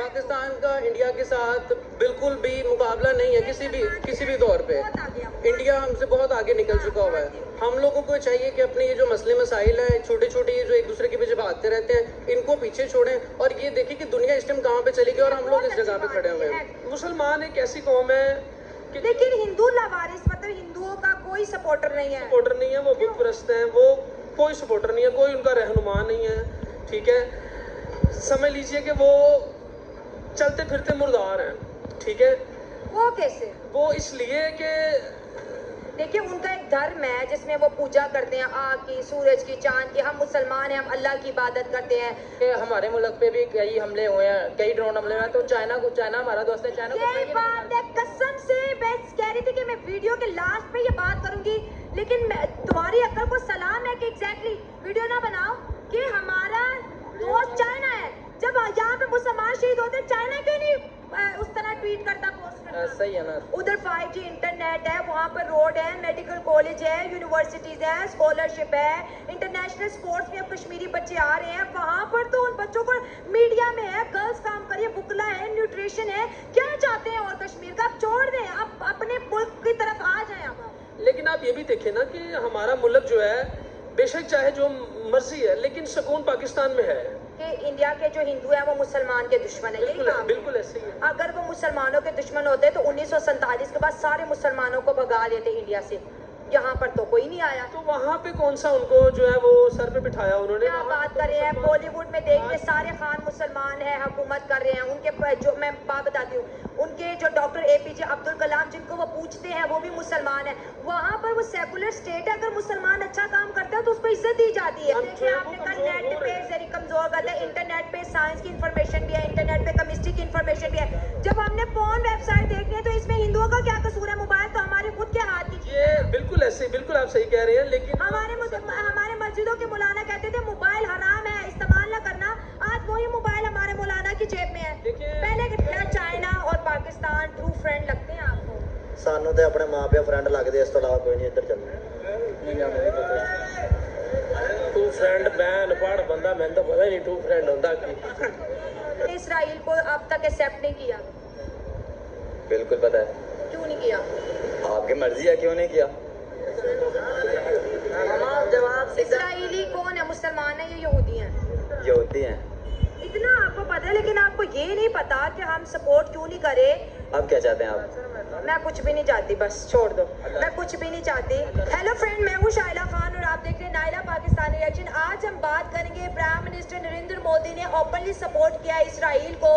पाकिस्तान का इंडिया के साथ बिल्कुल भी मुकाबला नहीं है किसी भी दौर पे। इंडिया हमसे बहुत आगे निकल चुका हुआ है। हम लोगों को चाहिए कि अपने ये जो मसले मसाइल हैं, छोटे छोटे ये जो एक दूसरे के पीछे भागते रहते हैं, इनको पीछे छोड़ें और ये देखें कि दुनिया इस टाइम कहाँ पे चली गई और हम लोग इस जगह पे खड़े हुए हैं। मुसलमान एक ऐसी कौम है कि लेकिन हिंदू लावारिस, मतलब हिंदुओं का कोई सपोर्टर नहीं है। सपोर्टर नहीं है, वो बुत परस्त हैं, वो कोई सपोर्टर नहीं है, कोई उनका रहनुमा नहीं है। ठीक है, समझ लीजिए कि वो चलते फिरते मुर्दार हैं। ठीक है, वो कैसे? वो इसलिए कि देखिए, उनका एक धर्म है जिसमें वो पूजा करते हैं आग की, सूरज की, चांद की। हम मुसलमान हैं, हम अल्लाह की इबादत करते हैं। हमारे मुल्क पे भी कई हमले हुए हैं, कई ड्रोन हमले हुए हैं, तो चाइना हमारा दोस्त है। चाइना ये बात है, कसम से मैं कह रही थी कि मैं वीडियो के लास्ट पे ये बात करूंगी, लेकिन तुम्हारी अक्ल को सलाम है कि एग्जैक्टली वीडियो ना बनाओ कि हमारा दोस्त चाइना है। जब यहाँ पे मुसलमान शहीद होते, चाइना क्यों नहीं उस तरह ट्वीट करता, पोस्ट करता? सही है ना। उधर 5G इंटरनेट है, वहाँ पर रोड है, मेडिकल कॉलेज है, यूनिवर्सिटीज है, स्कॉलरशिप है, इंटरनेशनल स्पोर्ट्स में अब कश्मीरी बच्चे आ रहे हैं। वहाँ पर तो उन बच्चों को मीडिया में है, गर्ल्स काम करिए, बुकला है, न्यूट्रिशन है। क्या चाहते हैं और कश्मीर का? आप छोड़ दें, आप अपने मुल्क की तरफ आ जाए। आप लेकिन आप ये भी देखें ना कि हमारा मुल्क जो है, बेशक चाहे जो मर्जी है, लेकिन सुकून पाकिस्तान में है। कि इंडिया के जो हिंदू हैं वो मुसलमान के दुश्मन है, यही काम है। बिल्कुल ऐसे ही है। अगर वो मुसलमानों के दुश्मन होते तो 1947 के बाद सारे मुसलमानों को भगा देते इंडिया से। यहाँ पर तो कोई नहीं आया। तो वहाँ पे कौन सा उनको जो है वो सर पे बिठाया उन्होंने? क्या बात कर रहे हैं? बॉलीवुड में देखिए, सारे खान मुसलमान है, हुकूमत कर रहे हैं। उनके जो मैं बात बताती हूँ, उनके जो डॉक्टर APJ अब्दुल कलाम, जिनको वो पूछते हैं, वो भी मुसलमान है। वहाँ पर वो सेकुलर स्टेट है, अगर मुसलमान अच्छा काम करता है तो उसको इज्जत दी जाती है। देखिए, आपने कल नेट पे जरी कमजोर करता है, इंटरनेट पे साइंस की इंफॉर्मेशन भी है, इंटरनेट पे केमिस्ट्री की इंफॉर्मेशन भी है। जब हमने फोन वेबसाइट देखनी है तो इसमें हिंदुओं का क्या कसूर है? मोबाइल तो हमारे खुद के हाथ की। ये बिल्कुल ऐसे, बिल्कुल आप सही कह रहे हैं। लेकिन हमारे मस्जिदों के मौलाना कहते थे मोबाइल हराम है, इस्तेमाल ना करना। आज वही मोबाइल हमारे मौलाना की जेब में है। पहले कितना चाइना और पाकिस्तान ट्रू फ्रेंड लगते हैं आपको? सानू तो अपने माँ प्यो फ्रेंड लगते, इस तो इलावा कोई नहीं इधर चलना। टू फ्रेंड बैन पढ़ बंदा, मैंने तो पता ही नहीं टू फ्रेंड होता कि। इसराइल को अब तक एक्सेप्ट नहीं किया। बिल्कुल पता है। क्यों नहीं किया? आपकी मर्जी है, क्यों नहीं किया? जवाब, इसराइली कौन है? मुसलमान है या यहूदी हैं? यहूदी हैं। इतना आपको पता है, लेकिन आपको ये नहीं पता कि हम सपोर्ट क्यों नहीं करें। अब क्या चाहते हैं आप? मैं कुछ भी नहीं चाहती, बस छोड़ दो, मैं कुछ भी नहीं चाहती। हेलो फ्रेंड, मैं हूँ शाइला खान और आप देख रहे हैं नायला पाकिस्तानी रिएक्शन। आज हम बात करेंगे, प्राइम मिनिस्टर नरेंद्र मोदी ने ओपनली सपोर्ट किया इसराइल को।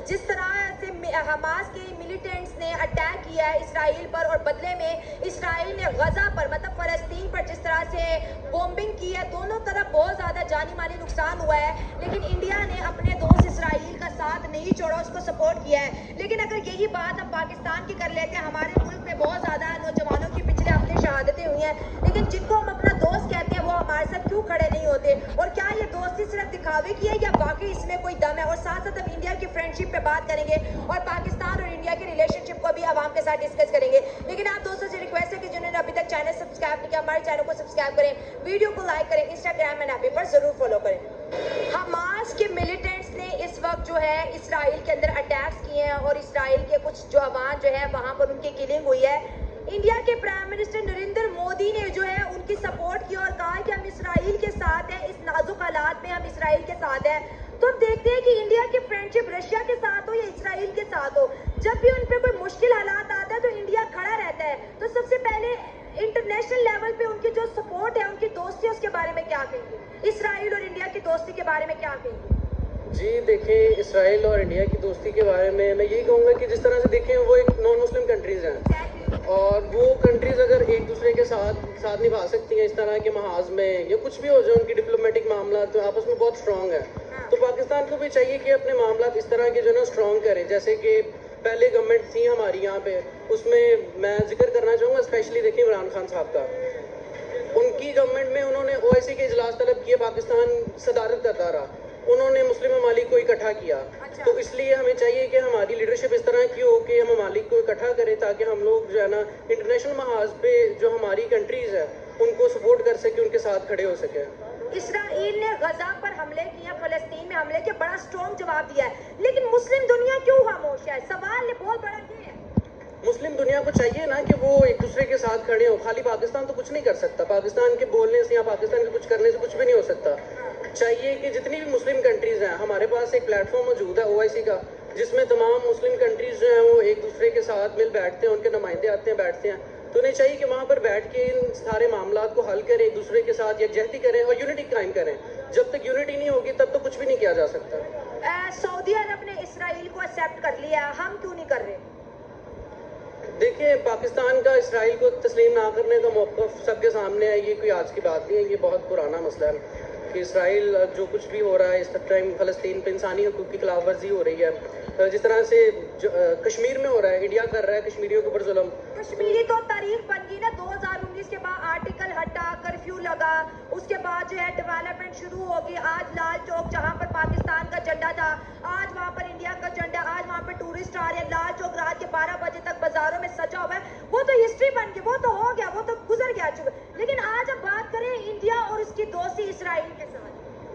जिस तरह से हमास के मिलिटेंट्स ने अटैक किया है इसराइल पर, और बदले में इसराइल ने गजा पर, मतलब फलस्तीन पर जिस तरह से बॉम्बिंग की है, दोनों तरफ बहुत ज़्यादा जानी माली नुकसान हुआ है। लेकिन इंडिया ने अपने दोस्त इसराइल का साथ नहीं छोड़ा, उसको सपोर्ट किया है। लेकिन अगर यही बात हम पाकिस्तान की कर लेते हैं, हमारे मुल्क में बहुत ज़्यादा नौजवानों की पिछले हफ्ते शहादतें हुई हैं, लेकिन जिनको हम अपना दोस्त कहते हैं वो हमारे साथ क्यों खड़े नहीं होते? और क्या ये दोस्ती सिर्फ दिखावे की है या वाकई इसमें कोई दम है? और साथ साथ हम इंडिया की फ्रेंडशिप पे बात करेंगे और पाकिस्तान और इंडिया के रिलेशनशिप को भी आवाम के साथ डिस्कस करेंगे। लेकिन आप दोस्तों से रिक्वेस्ट है कि जिन्होंने अभी तक चैनल सब्सक्राइब नहीं किया, हमारे चैनल को सब्सक्राइब करें, वीडियो को लाइक करें, इंस्टाग्राम एंड ऐप पर जरूर फॉलो करें। हमास के मिलिटेंट्स ने इस वक्त जो है इसराइल के अंदर अटैक्स किए हैं और इसराइल के कुछ जवान जो है वहां पर उनकी किलिंग हुई है। इंडिया के प्राइम मिनिस्टर नरेंद्र मोदी ने जो है उनकी सपोर्ट की और कहा कि हम इसराइल के साथ हैं, इस नाजुक हालात में हम इसराइल के साथ हैं। तो हम देखते हैं कि इंडिया की फ्रेंडशिप रशिया के साथ हो या इसराइल के साथ हो, जब भी उन पर कोई मुश्किल हालात आता है तो इंडिया खड़ा रहता है। तो सबसे पहले इंटरनेशनल लेवल पे उनकी जो सपोर्ट है, उनकी दोस्ती, उसके बारे में क्या कहेंगे? इसराइल और इंडिया की दोस्ती के बारे में क्या कहेंगे? जी देखिए, इसराइल और इंडिया की दोस्ती के बारे में मैं यही कहूँगा कि जिस तरह से देखें, वो एक नॉन मुस्लिम कंट्रीज़ हैं और वो कंट्रीज़ अगर एक दूसरे के साथ निभा सकती हैं इस तरह के महाज में, या कुछ भी हो जाए उनकी डिप्लोमेटिक मामला, तो आपस में बहुत स्ट्रॉन्ग है। तो पाकिस्तान को भी चाहिए कि अपने मामला इस तरह के जो है ना स्ट्रॉन्ग करें। जैसे कि पहले गवर्नमेंट थी हमारी यहाँ पे, उसमें मैं जिक्र करना चाहूँगा स्पेशली देखिए इमरान खान साहब का। उनकी गवर्नमेंट में उन्होंने OIC के इजलास तलब किए, पाकिस्तान सदारत करता रहा, उन्होंने मुस्लिम ममालिक को इकट्ठा किया। तो इसलिए हमें चाहिए कि हमारी लीडरशिप इस तरह की हो कि हम ममालिक को इकट्ठा करें, ताकि हम लोग जो है ना इंटरनेशनल महाज पे जो हमारी कंट्रीज़ है उनको सपोर्ट कर सके, उनके साथ खड़े हो सके। इसराइल ने गजा पर हमले किए, फलस्तीन में हमले के बड़ा स्ट्रॉन्ग जवाब दिया है, लेकिन मुस्लिम दुनिया दुनिया को चाहिए ना कि वो एक दूसरे के साथ खड़े हो। खाली पाकिस्तान तो कुछ नहीं कर सकता, पाकिस्तान के बोलने से या पाकिस्तान के कुछ करने से कुछ भी नहीं हो सकता। चाहिए कि जितनी भी मुस्लिम कंट्रीज हैं, हमारे पास एक प्लेटफॉर्म मौजूद है OIC का, जिसमें तमाम मुस्लिम कंट्रीज जो हैं वो एक दूसरे के साथ मिल बैठते हैं, उनके नुमाइंदे आते हैं, बैठते हैं। तो उन्हें चाहिए कि वहाँ पर बैठ के इन सारे मामलात को हल करें, एक दूसरे के साथ यकजहती करें और यूनिटी कायम करें। जब तक यूनिटी नहीं होगी तब तो कुछ भी नहीं किया जा सकता। सऊदी अरब ने इसराइल को एक्सेप्ट कर लिया, हम क्यों नहीं कर रहे? देखिए, पाकिस्तान का इसराइल को तस्लीम ना करने का मौक़िफ़ सबके सामने है। ये कोई आज की बात नहीं है, ये बहुत पुराना मसला है कि इसराइल जो कुछ भी हो रहा है इस टाइम फ़लस्तीन पे इंसानी हकूक़ की खिलाफ वर्जी हो रही है। जिस तरह से कश्मीर में हो रहा है, इंडिया कर रहा है कश्मीरियों के ऊपर जुल्म। कश्मीरी तो तारीख बन गई ना, 2019 के बाद आर्टिकल हटा, कर्फ्यू लगा, उसके बाद जो है डेवलपमेंट शुरू होगी। आज लाल चौक जहाँ पर पाकिस्तान का झंडा था, आज वहाँ पर इंडिया का झंडा, आज वहाँ पर टूरिस्ट आ रहे हैं। लाल चौक रात के 12 बजे तक बाजारों में सजा हुआ है। वो तो हिस्ट्री बन गई, वो तो हो गया, वो तो गुजर गया चुका। लेकिन आज हम बात करें इंडिया और उसकी दोस्ती इसराइल के साथ।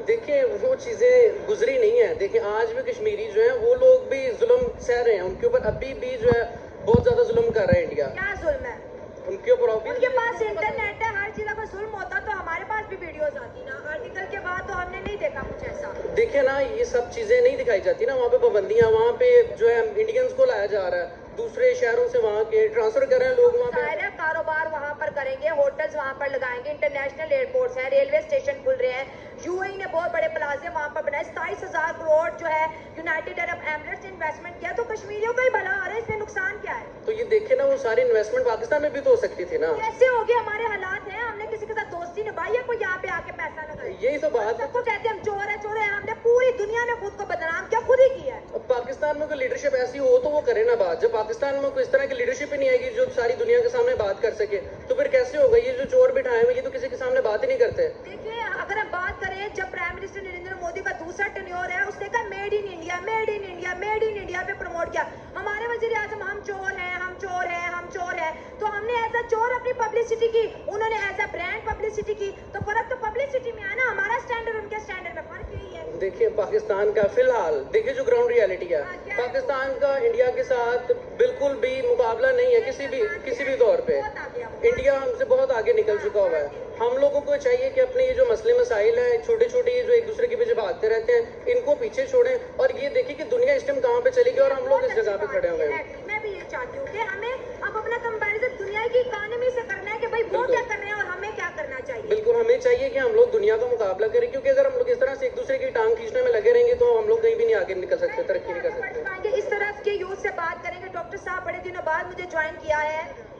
देखिए, वो चीज़ें गुजरी नहीं है। देखिए, आज भी कश्मीरी जो हैं वो लोग भी जुल्म सह रहे हैं, उनके ऊपर अभी भी जो है बहुत ज़्यादा जुल्म कर रहा है इंडिया। क्या जुल्म है? उनके ऊपर उनके पास इंटरनेट है, हर चीज अगर जुल्म होता तो हमारे पास भी वीडियोस आती ना। आर्टिकल के बाद तो हमने नहीं देखा कुछ ऐसा। देखिए ना, ये सब चीज़ें नहीं दिखाई जाती ना। वहाँ पे पाबंदियाँ, वहाँ पे जो है इंडियंस को लाया जा रहा है, दूसरे शहरों से वहाँ के ट्रांसफर कर रहे हैं लोग। वहाँ पे कारोबार वहाँ पर करेंगे, होटल्स वहाँ पर लगाएंगे, इंटरनेशनल एयरपोर्ट्स हैं, रेलवे स्टेशन खुल रहे हैं। UAE ने बहुत बड़े प्लाजे वहाँ पर बनाए, 27,000 करोड़ जो है यूनाइटेड अरब एमिरेट्स ने इन्वेस्टमेंट किया। तो कश्मीरियों का ही भला हो रहा है, इसमें नुकसान क्या है? तो ये देखे ना, वो सारी इन्वेस्टमेंट पाकिस्तान में भी तो हो सकती थी ना। कैसे हो गया? हमारे हालात हैं, हमने किसी के साथ दोस्ती निभाई है? कोई यहाँ पे आके पैसा लगाए? यही तो बात है। सबको कहते हैं हम चोर है, चोर है। हमने पूरी दुनिया में खुद को बदनाम किया, खुद ही किया है। अब पाकिस्तान में कोई लीडरशिप ऐसी हो तो वो करे ना बात। जब पाकिस्तान में कोई इस तरह की लीडरशिप ही नहीं आएगी जो सारी दुनिया के सामने बात कर सके, तो फिर कैसे होगा? ये जो चोर बिठाए हुए, ये तो किसी के सामने बात ही नहीं करते। देखिए, अगर हम बात करें, जब प्राइम मिनिस्टर नरेंद्र मोदी का दूसरा टेन्योर है, उसने कहा made in India, made in India, made in India पे प्रमोट किया। हमारे वजीर आजम हम चोर हैं, हम चोर हैं, हम चोर हैं। तो हमने एज अ चोर अपनी पब्लिसिटी की, उन्होंने एज अ ब्रांड पब्लिसिटी की। तो फर्क तो पब्लिसिटी में है ना। हमारा स्टैंडर्ड उनके स्टैंडर्ड में फर्क यही है। देखिए, पाकिस्तान का फिलहाल देखिए जो ग्राउंड रियलिटी है, पाकिस्तान का इंडिया के साथ बिल्कुल भी मुकाबला नहीं है किसी भी तौर पे। इंडिया हमसे बहुत आगे निकल चुका हुआ है। हम लोगों को चाहिए कि अपने ये जो मसले मसाइल हैं, छोटे छोटे ये जो एक दूसरे के पीछे भागते रहते हैं, इनको पीछे छोड़ें और ये देखिए कि दुनिया इस टाइम कहाँ पे चली गई और हम लोग इस जगह पे खड़े हुए हैं। मैं भी ये चाहती हूँ कि हमें अब अपना कंपैरिजन दुनिया की इकोनॉमी से करना है कि भाई वो क्या कर रहे हैं और हमें क्या करना चाहिए। बिल्कुल, हमें चाहिए कि हम लोग दुनिया का मुकाबला करें, क्योंकि अगर हम लोग इस तरह से एक दूसरे की टांग खींचने में लगे रहेंगे तो हम लोग कहीं भी नहीं आगे निकल सकते, तरक्की नहीं कर सकते। इस तरह के यूथ से बात करेंगे। डॉक्टर साहब बड़े दिनों बाद मुझे ज्वाइन किया है।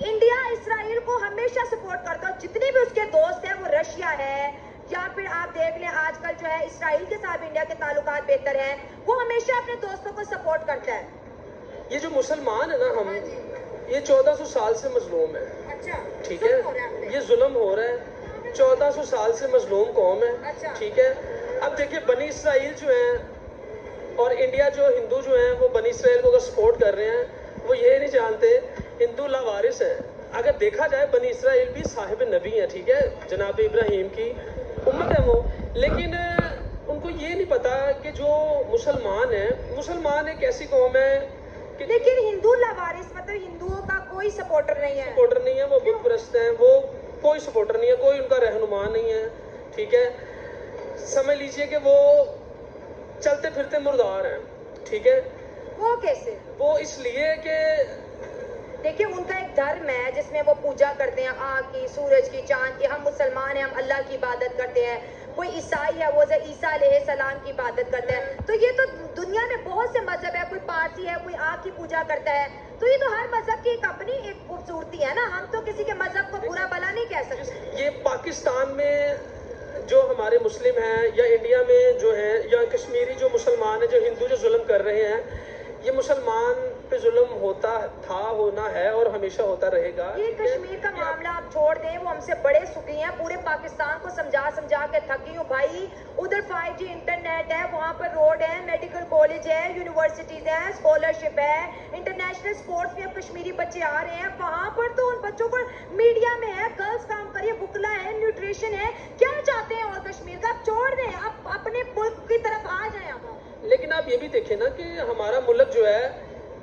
इंडिया इसराइल को हमेशा सपोर्ट करता है, जितने भी उसके दोस्त हैं, वो रशिया है या फिर आप देख लें आजकल जो है इसराइल के साथ इंडिया के ताल्लुकात बेहतर हैं, वो हमेशा अपने दोस्तों को सपोर्ट करता है। ये जो मुसलमान है ना, हम ये 1400 साल से मजलूम है। अच्छा, ठीक है, ये जुल्म हो रहा है। 1400 साल से मजलूम कौम है। अच्छा। ठीक है, अब देखिए बनी इसराइल जो है और इंडिया जो हिंदू जो है वो बनी इसराइल को अगर सपोर्ट कर रहे हैं, वो ये नहीं जानते हिंदू लावारिस है। अगर देखा जाए बनी इसराइल भी साहिब नबी है, ठीक है, जनाब इब्राहिम की उम्मत है वो, लेकिन उनको ये नहीं पता कि जो मुसलमान एक ऐसी कौम है कि लेकिन हिंदू लावारिस मतलब हिंदुओं का कोई सपोर्टर नहीं है। सपोर्टर नहीं है, वो बुत परस्त हैं, वो कोई सपोर्टर नहीं है, कोई उनका रहनुमा नहीं है। ठीक है, समझ लीजिए कि वो चलते फिरते मुर्दार हैं। ठीक है, वो कैसे? वो इसलिए कि देखिए, उनका एक धर्म है जिसमें वो पूजा करते हैं आग की, सूरज की, चांद की। हम मुसलमान हैं, हम अल्लाह की इबादत करते हैं। कोई ईसाई है, वो ईसा अलैहिस्सलाम की इबादत करता है। तो ये तो दुनिया में बहुत से मजहब है। कोई पारसी है, कोई आग की पूजा करता है। तो ये तो हर मजहब की एक अपनी एक खूबसूरती है ना। हम तो किसी के मजहब को बुरा भला नहीं कह सकते। ये पाकिस्तान में जो हमारे मुस्लिम हैं या इंडिया में जो है या कश्मीरी जो मुसलमान है, जो हिंदू जो जुल्म कर रहे हैं, ये मुसलमान पे जुल्म होता था, होना है और हमेशा होता रहेगा। ये कश्मीर का मामला आप छोड़ दें, वो हमसे बड़े सुखी हैं। पूरे पाकिस्तान को समझा के थकी हूँ भाई। उधर 5G इंटरनेट है, वहाँ पर रोड है, मेडिकल कॉलेज है, यूनिवर्सिटीज है, स्कॉलरशिप है, इंटरनेशनल स्पोर्ट्स में अब कश्मीरी बच्चे आ रहे हैं। वहाँ पर तो उन बच्चों को मीडिया में है, गर्ल्स काम करिए, बुकला है, न्यूट्रिशन है। क्या चाहते हैं और कश्मीर का? आप छोड़ दें, आप अपने मुल्क की तरफ आ जाए। लेकिन आप ये भी देखें ना कि हमारा मुल्क जो है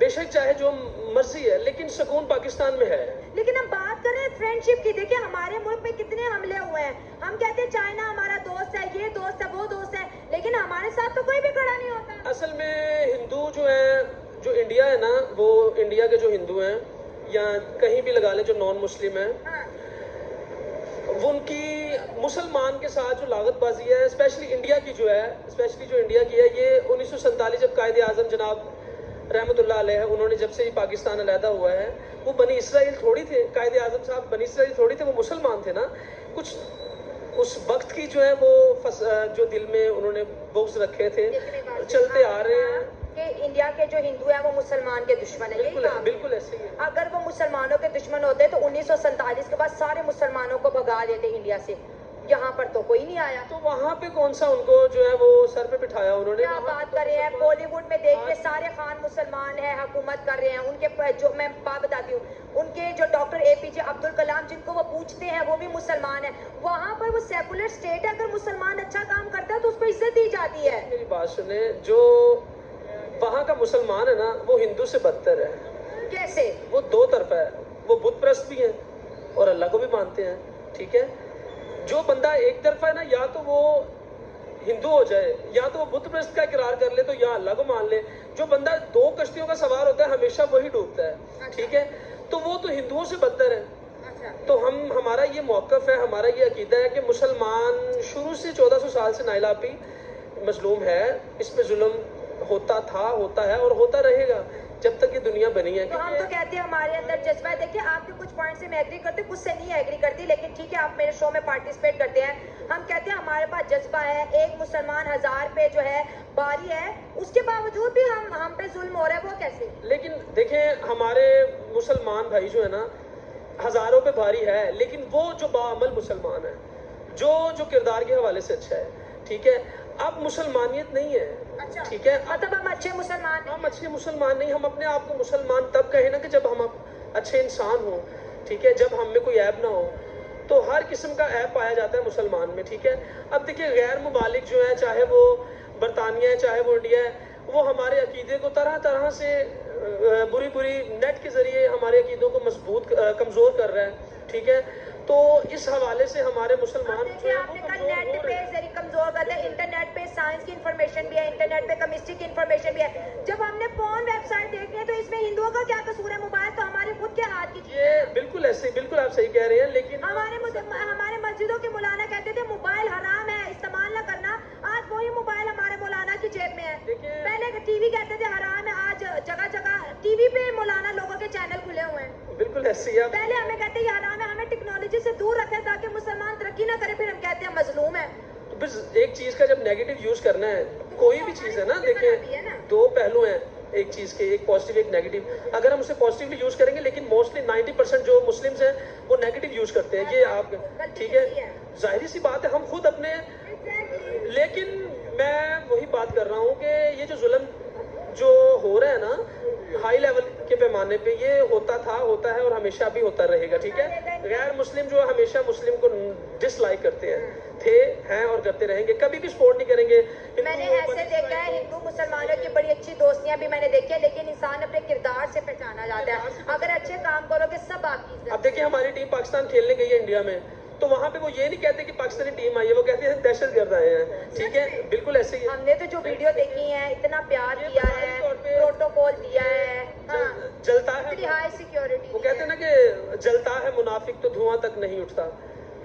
बेशक चाहे जो मर्जी है, लेकिन सुकून पाकिस्तान में है। लेकिन हम बात करें फ्रेंडशिप की, देखिए हमारे मुल्क में कितने हमले हुए हैं। हम कहते हैं चाइना हमारा दोस्त है, ये दोस्त है, वो दोस्त है, लेकिन हमारे साथ तो कोई भी खड़ा नहीं होता। असल में हिंदू जो है, जो इंडिया है ना, वो इंडिया के जो हिंदू हैं या कहीं भी लगा ले जो नॉन मुस्लिम है, हाँ। वो उनकी मुसलमान के साथ जो लागतबाजी है, स्पेशली इंडिया की जो है, स्पेशली जो इंडिया की है, ये 1947 जब कायदे आजम जनाब रहमतुल्लाह अलैह उन्होंने जब से ही पाकिस्तान अलहदा हुआ है, वो बनी इसराइल थोड़ी थे, कायदे आजम साहब बनी इसराइल थोड़ी थे, वो मुसलमान थे ना। कुछ उस वक्त की जो है वो जो दिल में उन्होंने बुग़्ज़ रखे थे, चलते आ रहे हैं कि इंडिया के जो हिंदू हैं वो मुसलमान के दुश्मन है। बिल्कुल बिल्कुल ऐसे ही है। अगर वो मुसलमानों के दुश्मन होते तो 1947 के बाद सारे मुसलमानों को भगा देते इंडिया से। यहाँ पर तो कोई नहीं आया। तो वहाँ पे कौन सा उनको जो है वो सर पे बिठाया उन्होंने। क्या बात कर रहे हैं, बॉलीवुड में देखिए सारे खान मुसलमान है, हुकूमत कर रहे हैं। उनके जो मैं बात बताती हूँ, उनके जो डॉक्टर APJ अब्दुल कलाम जिनको वो पूछते हैं वो भी मुसलमान है। वहाँ पर वो सेकुलर स्टेट है, अगर मुसलमान अच्छा काम करता है तो उसको इज्जत दी जाती है। मेरी बात सुने, जो वहाँ का मुसलमान है ना, वो हिंदू से बदतर है। कैसे? वो दो तरफा है, वो बुत परस्त भी है और अल्लाह को भी मानते हैं, ठीक है। जो बंदा एक तरफा है ना, या तो वो हिंदू हो जाए, या तो वो बुत परस्त का इकरार कर ले, तो या अल्लाह को मान ले। जो बंदा दो कश्तियों का सवार होता है हमेशा वही डूबता है, ठीक है। तो वो तो हिंदुओं से बदतर है। तो हमारा ये मौक़िफ़ है, हमारा ये अकीदा है कि मुसलमान शुरू से 1400 साल से नाइला पी मजलूम है, इस पे जुल्म होता था, होता है और होता रहेगा जब तक ये दुनिया बनी है। तो हम तो कहते हैं हमारे अंदर जज्बा है। देखिए आपके कुछ पॉइंट से मैं एग्री करती, कुछ से नहीं एग्री करती, लेकिन ठीक है आप मेरे शो में पार्टिसिपेट करते हैं। हम कहते हैं हमारे पास जज्बा है, एक मुसलमान 1000 पे जो है बारी है, उसके बावजूद भी हम पे जुल्म हो रहा है, वो कैसे? लेकिन देखें, हमारे मुसलमान भाई जो है ना, हजारों पे भारी है, लेकिन वो जो बाअमल मुसलमान है, जो किरदार के हवाले से अच्छा है, ठीक है। अब मुसलमानियत नहीं है, अच्छा, ठीक है। मतलब हम अच्छे मुसलमान हम अच्छे मुसलमान नहीं, हम अपने आप को मुसलमान तब कहें ना कि जब हम अच्छे इंसान हों, ठीक है, जब हम में कोई ऐब ना हो। तो हर किस्म का ऐब पाया जाता है मुसलमान में, ठीक है। अब देखिए गैर मुमालिक जो है, चाहे वो बरतानिया है, चाहे वो इंडिया है, वो हमारे अकीदे को तरह तरह से बुरी नेट के जरिए हमारे अकीदों को मजबूत कमज़ोर कर रहा है, ठीक है। तो इस हवाले से हमारे मुसलमान जो है वो नेट पे जरिए कमजोर करते हैं। इंटरनेट पे साइंस की इंफॉर्मेशन भी है, इंटरनेट पे केमिस्ट्री की इंफॉर्मेशन भी है। जब हमने फोन वेबसाइट देखनी है तो इसमें हिंदुओं का क्या कसूर है? मोबाइल तो हमारे खुद के हाथ की चीज है। ये बिल्कुल ऐसे, बिल्कुल आप सही कह रहे हैं, लेकिन हमारे मस्जिदों के मौलाना कहते थे मोबाइल हराम है, इस्तेमाल ना करना। आज वही मोबाइल हमारे मौलाना की जेब में है। पहले टीवी कहते थे हराम है, आज जगह जगह टीवी पे मौलाना लोगों के चैनल खुले हुए हैं। बिल्कुल ऐसे ही। पहले हमें कहते हैं हराम है, हमें टेक्नोलॉजी से दूर रखे ताकि मुसलमान तरक्की ना करे, फिर हम कहते हैं मजलूम है। तो बस एक चीज का जब नेगेटिव यूज करना है, कोई भी चीज है ना, देखिए दो पहलू हैं एक चीज के, एक पॉजिटिव एक नेगेटिव। अगर हम उसे पॉजिटिवली यूज करेंगे, लेकिन मोस्टली 90% जो मुस्लिम्स हैं वो नेगेटिव यूज करते हैं, ये आप ठीक है, जाहिर सी बात है, हम खुद अपने। लेकिन मैं वही बात कर रहा हूँ कि ये जो जुल्म जो हो रहा है ना हाई लेवल के पैमाने पे, ये होता था, होता है और हमेशा भी होता रहेगा, ठीक है। गैर मुस्लिम जो हमेशा मुस्लिम को डिसलाइक करते हैं और करते रहेंगे, कभी भी सपोर्ट नहीं करेंगे। मैंने ऐसे देखा है, हिंदू मुसलमानों की बड़ी अच्छी दोस्तियां भी मैंने देखी है, लेकिन इंसान अपने किरदार से पहचाना जाता है। अगर अच्छे काम करोगे सब आपकी। अब देखिए हमारी टीम पाकिस्तान खेलने गई है इंडिया में, तो वहाँ पे वो ये नहीं कहते कि पाकिस्तानी टीम आई है, वो कहते हैं दहशतगर्द आए हैं, ठीक है। बिल्कुल ऐसे ही हमने तो जो वीडियो देखी है, इतना प्यार किया है, प्रोटोकॉल दिया है, हाँ, जलता है हाई सिक्योरिटी। वो कहते हैं ना कि जलता है मुनाफिक तो धुआं तक नहीं उठता,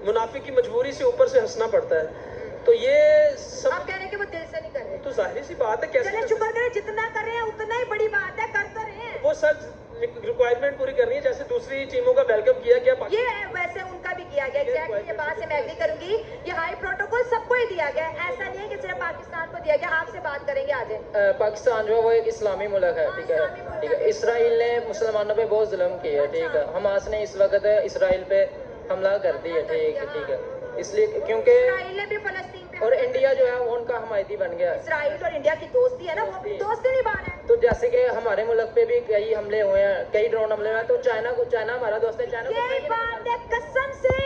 मुनाफिक की मजबूरी से ऊपर से हंसना पड़ता है। तो ये सब आप कह रहे हैं कि वो दिल से नहीं कर रहे, तो जाहिर सी बात है, कैसे शुक्र करें, जितना कर रहे हैं उतना ही बड़ी बात है, कर तो रहे हैं। वो सर रिक्वायरमेंट पूरी करनी है, जैसे दूसरी टीमों का वेलकम किया गया, ये वैसे उनका भी किया गया। एग्जैक्टली ये बात से मैं एग्री करूंगी, ये हाई प्रोटोकॉल सबको ही दिया गया, ऐसा नहीं है कि सिर्फ पाकिस्तान को दिया गया। आपसे बात करेंगे आज। पाकिस्तान जो है वो एक इस्लामी मुल्क है, ठीक है, ठीक है। इसराइल ने मुसलमानों पे बहुत जुल्म किया है, ठीक है। हमास ने इस वक्त इसराइल पे हमला कर दिया, ठीक है, इसलिए क्योंकि इसराइल ने भी फलस्तीन पे, और इंडिया जो है वो उनका हमायती बन गया है। इसराइल और इंडिया की दोस्ती है ना, वो अपनी दोस्ती निभा रहे हैं। तो जैसे कि हमारे मुल्क पे भी कई हमले हुए हैं, कई ड्रोन हमले हुए हैं, तो चाइना हमारा दोस्त है, चाइना को ये बात है कसम से।